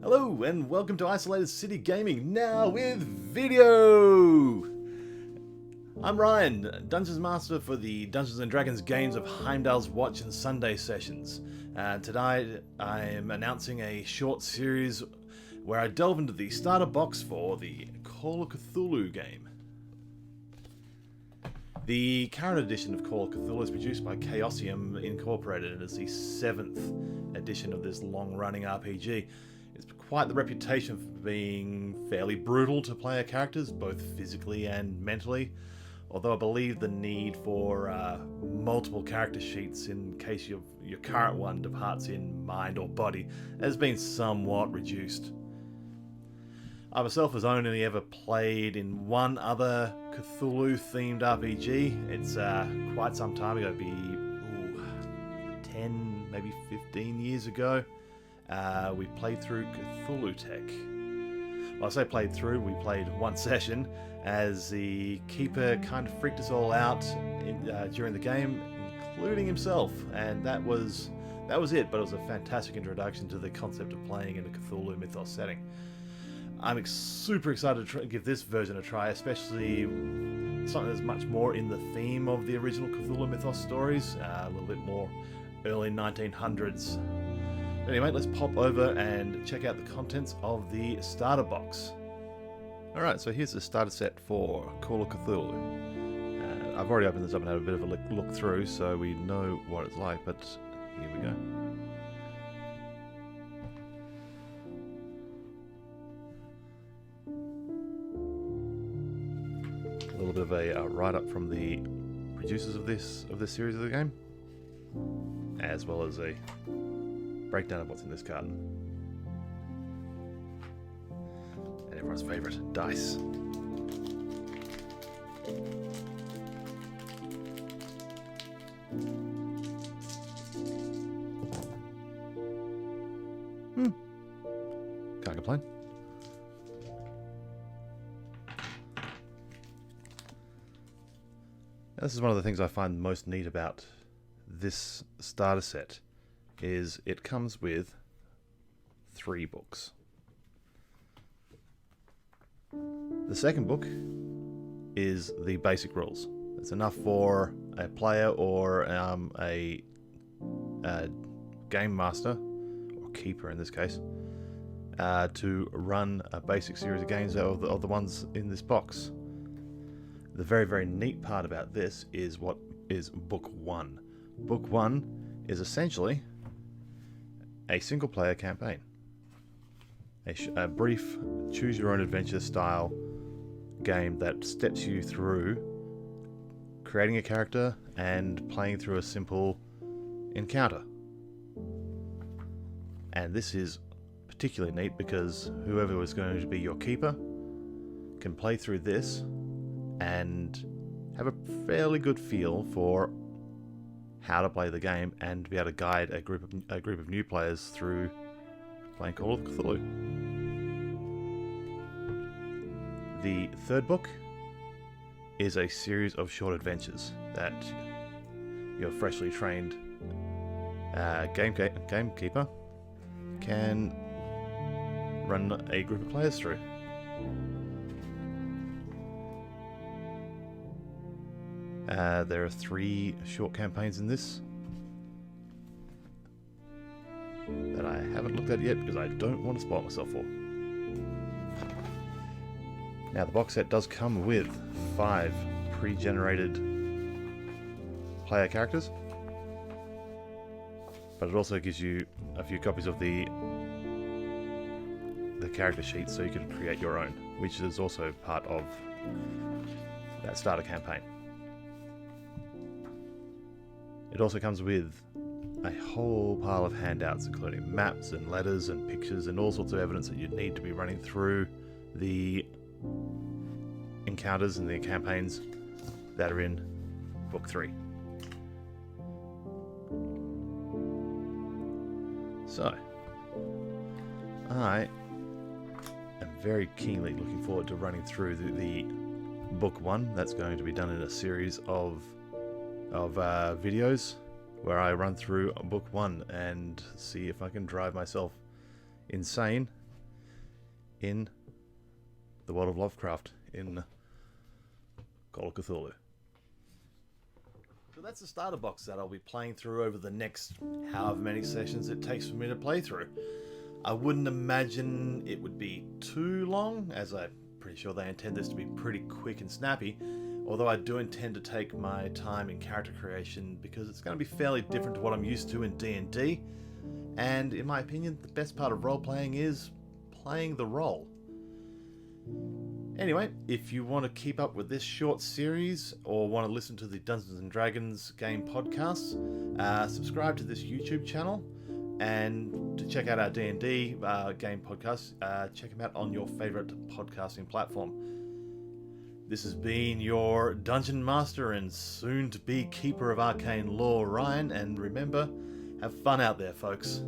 Hello and welcome to Isolated City Gaming, now with video! I'm Ryan, Dungeons Master for the Dungeons & Dragons games of Heimdall's Watch and Sunday sessions. Today I am announcing a short series where I delve into the starter box for the Call of Cthulhu game. The current edition of Call of Cthulhu is produced by Chaosism Inc. and is the 7th edition of this long-running RPG. It's quite the reputation for being fairly brutal to player characters, both physically and mentally, although I believe the need for multiple character sheets in case your current one departs in mind or body has been somewhat reduced. I myself has only ever played in one other Cthulhu-themed RPG. It's quite some time ago, 10, maybe 15 years ago. We played through Cthulhu Tech. Well, I say played through, we played one session as the keeper kind of freaked us all out during the game, including himself, and that was it, but it was a fantastic introduction to the concept of playing in a Cthulhu mythos setting. I'm super excited to give this version a try, especially something that's much more in the theme of the original Cthulhu mythos stories, a little bit more early 1900s. Anyway, let's pop over and check out the contents of the starter box. Alright, so here's the starter set for Call of Cthulhu. I've already opened this up and had a bit of a look through, so we know what it's like, but here we go. A little bit of a write-up from the producers of this series of the game, as well as a breakdown of what's in this carton. And everyone's favourite, dice. Can't complain. This is one of the things I find most neat about this starter set, is it comes with 3 books. The second book is the basic rules. It's enough for a player or a game master, or keeper in this case, to run a basic series of games of the ones in this box. The very, very neat part about this is what is Book 1. Book 1 is essentially a single-player campaign. A brief choose-your-own-adventure style game that steps you through creating a character and playing through a simple encounter. And this is particularly neat because whoever is going to be your keeper can play through this and have a fairly good feel for how to play the game and be able to guide a group of new players through playing Call of Cthulhu. The third book is a series of short adventures that your freshly trained gamekeeper can run a group of players through. There are 3 short campaigns in this that I haven't looked at yet because I don't want to spoil myself for. Now, the box set does come with 5 pre-generated player characters, but it also gives you a few copies of the character sheet so you can create your own, which is also part of that starter campaign. It also comes with a whole pile of handouts, including maps and letters and pictures and all sorts of evidence that you need to be running through the encounters and the campaigns that are in Book 3. So, I am very keenly looking forward to running through the Book 1. That's going to be done in a series of videos where I run through Book 1 and see if I can drive myself insane in the world of Lovecraft in Call of Cthulhu. So that's the starter box that I'll be playing through over the next however many sessions it takes for me to play through. I wouldn't imagine it would be too long, as I'm pretty sure they intend this to be pretty quick and snappy, although I do intend to take my time in character creation because it's going to be fairly different to what I'm used to in D&D, and in my opinion the best part of role-playing is playing the role. Anyway, if you want to keep up with this short series or want to listen to the Dungeons & Dragons game podcasts, subscribe to this YouTube channel, and to check out our D&D game podcasts, check them out on your favourite podcasting platform. This has been your Dungeon Master and soon-to-be Keeper of Arcane Lore, Ryan, and remember, have fun out there, folks.